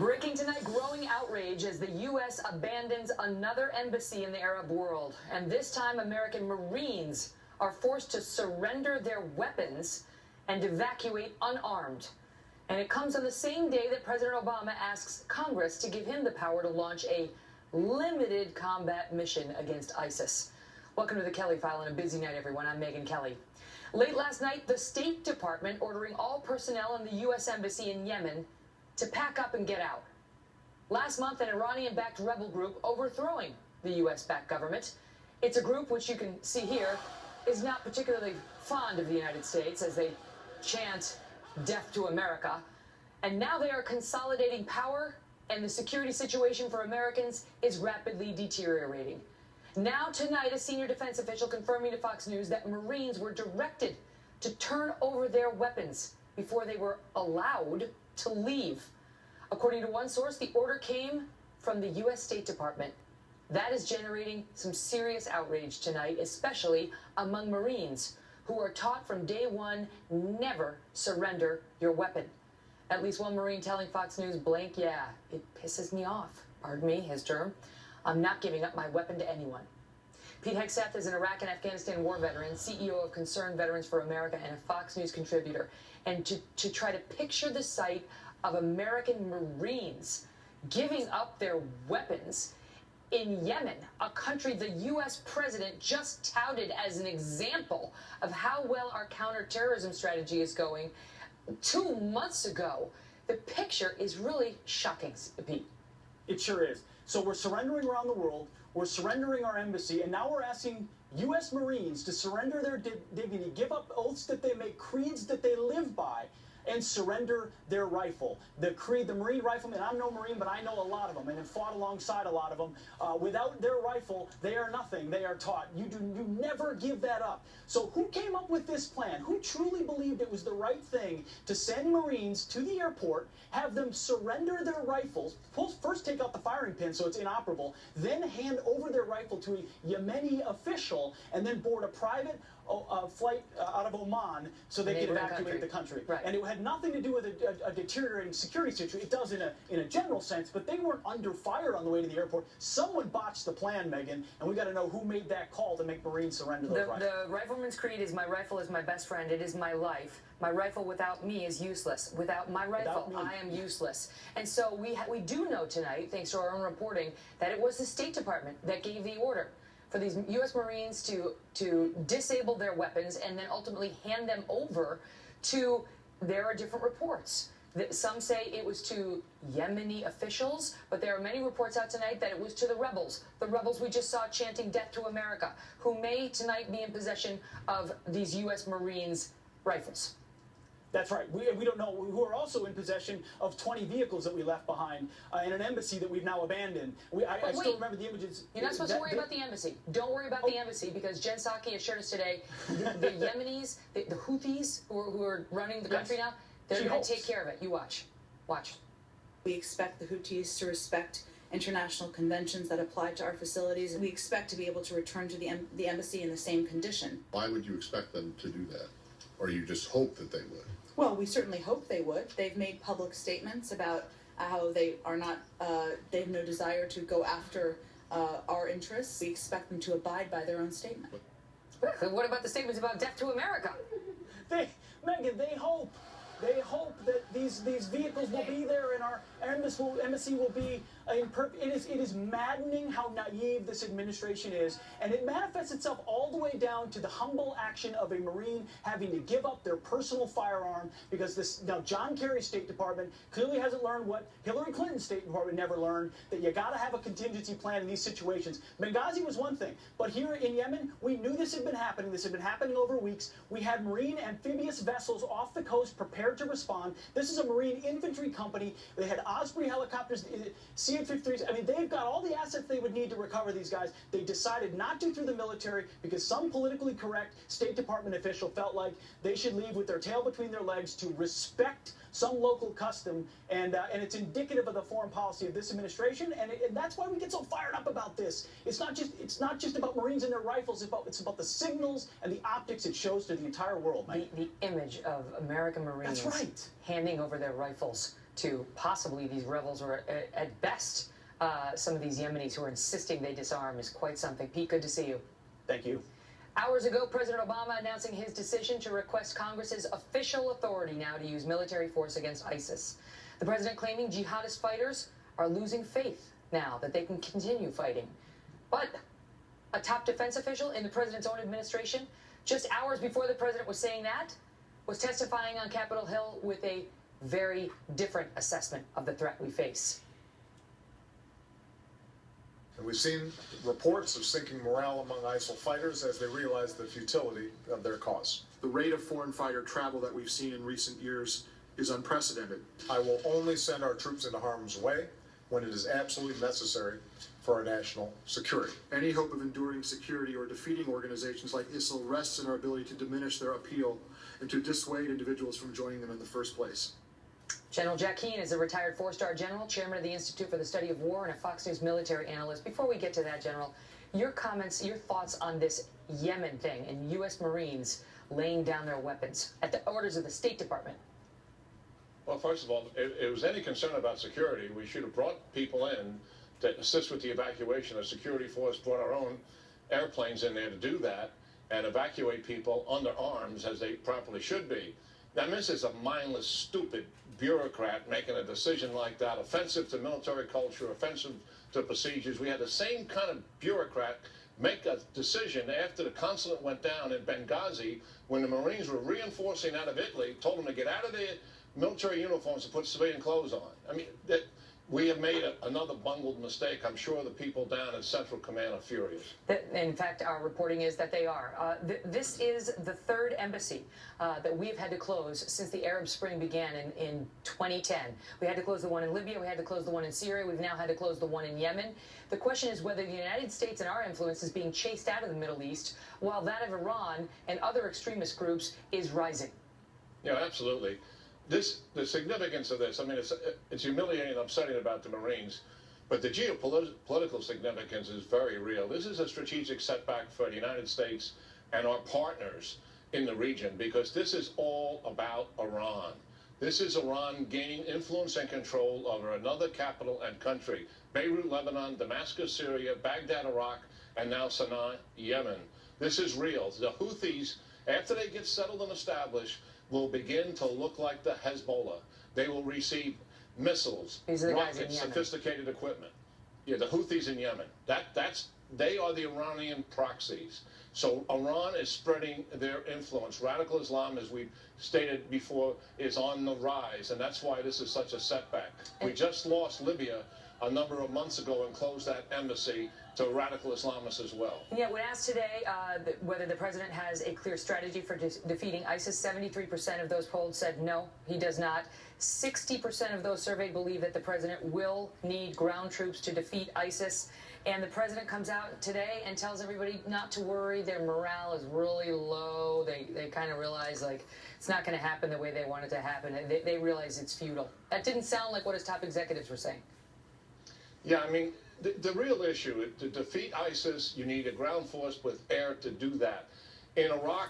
Breaking tonight, growing outrage as the U.S. abandons another embassy in the Arab world. And this time, American Marines are forced to surrender their weapons and evacuate unarmed. And it comes on the same day that President Obama asks Congress to give him the power to launch a limited combat mission against ISIS. Welcome to the Kelly File on a busy night, everyone. I'm Megyn Kelly. Late last night, the State Department ordering all personnel in the U.S. Embassy in Yemen to pack up and get out. Last month, an Iranian-backed rebel group overthrowing the U.S.-backed government. It's a group which you can see here is not particularly fond of the United States as they chant death to America. And now they are consolidating power, and the security situation for Americans is rapidly deteriorating. Now tonight, a senior defense official confirming to Fox News that Marines were directed to turn over their weapons before they were allowed to leave. According to one source, the order came from the U.S. State Department. That is generating some serious outrage tonight, especially among Marines who are taught from day one, never surrender your weapon. At least one Marine telling Fox News, blank, yeah, it pisses me off. Pardon me, his term. I'm not giving up my weapon to anyone. Pete Hegseth is an Iraq and Afghanistan war veteran, CEO of Concerned Veterans for America, and a Fox News contributor. And to try to picture the sight of American Marines giving up their weapons in Yemen, a country the U.S. president just touted as an example of how well our counterterrorism strategy is going 2 months ago. The picture is really shocking, Pete. It sure is. So we're surrendering around the world, we're surrendering our embassy, and now we're asking U.S. Marines to surrender their dignity, give up oaths that they make, creeds that they live by, and surrender their rifle. The Marine riflemen, I'm no Marine, but I know a lot of them and have fought alongside a lot of them. Without their rifle, they are nothing. They are taught. You never give that up. So who came up with this plan? Who truly believed it was the right thing to send Marines to the airport, have them surrender their rifles, first take out the firing pin so it's inoperable, then hand over their rifle to a Yemeni official, and then board a private flight out of Oman so they could evacuate the country. Right. And it had nothing to do with a deteriorating security situation. It does in a general sense, but they weren't under fire on the way to the airport. Someone botched the plan, Megyn, and we got to know who made that call to make Marines surrender those rifles. The rifleman's creed is, my rifle is my best friend, it is my life. My rifle without me is useless. Without my rifle, I am useless. And so we do know tonight, thanks to our own reporting, that it was the State Department that gave the order for these U.S. Marines to disable their weapons and then ultimately hand them over to, there are different reports. Some say it was to Yemeni officials, but there are many reports out tonight that it was to the rebels we just saw chanting death to America, who may tonight be in possession of these U.S. Marines' rifles. That's right. We don't know, who are also in possession of 20 vehicles that we left behind in an embassy that we've now abandoned. I still remember the images. You're not supposed to worry about the embassy. Don't worry about the embassy, because Jen Psaki assured us today the Yemenis, the Houthis who are running the country now, they're going to take care of it. You watch. Watch. We expect the Houthis to respect international conventions that apply to our facilities, and we expect to be able to return to the embassy in the same condition. Why would you expect them to do that? Or you just hope that they would? Well, we certainly hope they would. They've made public statements about how they are not, they have no desire to go after our interests. We expect them to abide by their own statement. What about the statements about death to America? Megyn, they hope that these vehicles will be there and our embassy will be it is maddening how naive this administration is, and it manifests itself all the way down to the humble action of a Marine having to give up their personal firearm, because now John Kerry's State Department clearly hasn't learned what Hillary Clinton's State Department never learned, that you got to have a contingency plan in these situations. Benghazi was one thing, but here in Yemen, we knew this had been happening. This had been happening over weeks. We had Marine amphibious vessels off the coast prepared to respond. This is a Marine infantry company. They had Osprey helicopters, CH-53s. I mean, they've got all the assets they would need to recover these guys. They decided not to through the military because some politically correct State Department official felt like they should leave with their tail between their legs to respect some local custom, and it's indicative of the foreign policy of this administration, and that's why we get so fired up about this. It's not just about Marines and their rifles. It's about the signals and the optics it shows to the entire world. The image of American Marines handing over their rifles to possibly these rebels, or at best, some of these Yemenis who are insisting they disarm, is quite something. Pete, good to see you. Thank you. Hours ago, President Obama announcing his decision to request Congress's official authority now to use military force against ISIS. The president claiming jihadist fighters are losing faith now that they can continue fighting. But a top defense official in the president's own administration, just hours before the president was saying that, was testifying on Capitol Hill with a very different assessment of the threat we face. And we've seen reports of sinking morale among ISIL fighters as they realize the futility of their cause. The rate of foreign fighter travel that we've seen in recent years is unprecedented. I will only send our troops into harm's way when it is absolutely necessary for our national security. Any hope of enduring security or defeating organizations like ISIL rests in our ability to diminish their appeal and to dissuade individuals from joining them in the first place. General Jack Keane is a retired four-star general, chairman of the Institute for the Study of War, and a Fox News military analyst. Before we get to that, General, your comments, your thoughts on this Yemen thing and U.S. Marines laying down their weapons at the orders of the State Department. Well, first of all, if it was any concern about security, we should have brought people in to assist with the evacuation. A security force brought our own airplanes in there to do that and evacuate people under arms as they properly should be. Now, this is a mindless, stupid bureaucrat making a decision like that, offensive to military culture, offensive to procedures. We had the same kind of bureaucrat make a decision after the consulate went down in Benghazi when the Marines were reinforcing out of Italy, told them to get out of their military uniforms and put civilian clothes on. I mean, we have made another bungled mistake. I'm sure the people down at Central Command are furious. In fact, our reporting is that they are. This is the third embassy that we've had to close since the Arab Spring began in 2010. We had to close the one in Libya. We had to close the one in Syria. We've now had to close the one in Yemen. The question is whether the United States and our influence is being chased out of the Middle East, while that of Iran and other extremist groups is rising. Yeah, absolutely. The significance of this, I mean, it's humiliating and upsetting about the Marines, but the geopolitical significance is very real. This is a strategic setback for the United States and our partners in the region, because this is all about Iran. This is Iran gaining influence and control over another capital and country: Beirut, Lebanon; Damascus, Syria; Baghdad, Iraq; and now Sana'a, Yemen. This is real. The Houthis, after they get settled and established, will begin to look like the Hezbollah. They will receive missiles, rockets, sophisticated equipment. Yeah, the Houthis in Yemen. They are the Iranian proxies. So Iran is spreading their influence. Radical Islam, as we stated before, is on the rise, and that's why this is such a setback. We just lost Libya a number of months ago and closed that embassy to radical Islamists as well. Yeah, when asked today whether the president has a clear strategy for defeating ISIS, 73% of those polled said no, he does not. 60% of those surveyed believe that the president will need ground troops to defeat ISIS. And the president comes out today and tells everybody not to worry. Their morale is really low. They kind of realize, like, it's not going to happen the way they want it to happen. They realize it's futile. That didn't sound like what his top executives were saying. Yeah, I mean, the real issue, to defeat ISIS, you need a ground force with air to do that. In Iraq,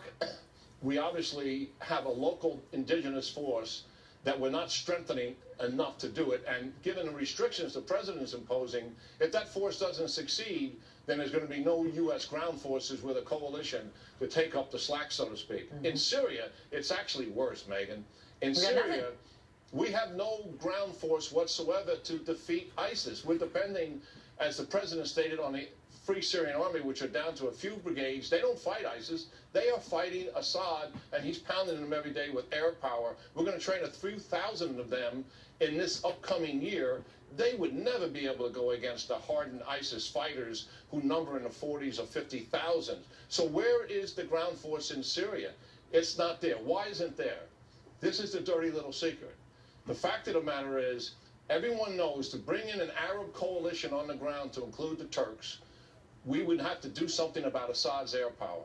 we obviously have a local indigenous force that we're not strengthening enough to do it. And given the restrictions the president is imposing, if that force doesn't succeed, then there's going to be no U.S. ground forces with a coalition to take up the slack, so to speak. In Syria, it's actually worse, Megan. In Syria, we have no ground force whatsoever to defeat ISIS. We're depending, as the president stated, on the Free Syrian Army, which are down to a few brigades. They don't fight ISIS. They are fighting Assad, and he's pounding them every day with air power. We're going to train a few thousand of them in this upcoming year. They would never be able to go against the hardened ISIS fighters who number in the 40s or 50,000. So where is the ground force in Syria? It's not there. Why isn't there? This is the dirty little secret. The fact of the matter is, everyone knows to bring in an Arab coalition on the ground to include the Turks, we would have to do something about Assad's air power.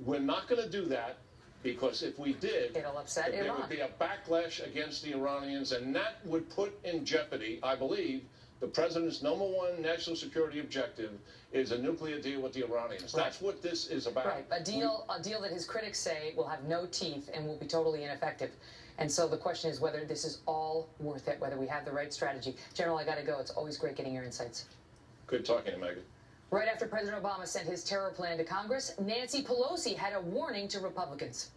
We're not going to do that, because if we did, it'll upset there Iran. would be a backlash against the Iranians, and that would put in jeopardy, I believe, the president's #1 national security objective is a nuclear deal with the Iranians. Right. That's what this is about. Right, a deal that his critics say will have no teeth and will be totally ineffective. And so the question is whether this is all worth it, whether we have the right strategy. General, I got to go. It's always great getting your insights. Good talking to Megan. Right after President Obama sent his terror plan to Congress, Nancy Pelosi had a warning to Republicans.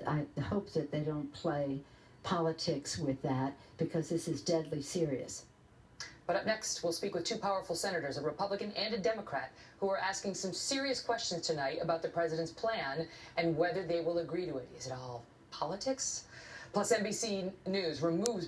I hope that they don't play politics with that, because this is deadly serious. But up next, we'll speak with two powerful senators, a Republican and a Democrat, who are asking some serious questions tonight about the president's plan and whether they will agree to it. Is it all politics? Plus, NBC News removes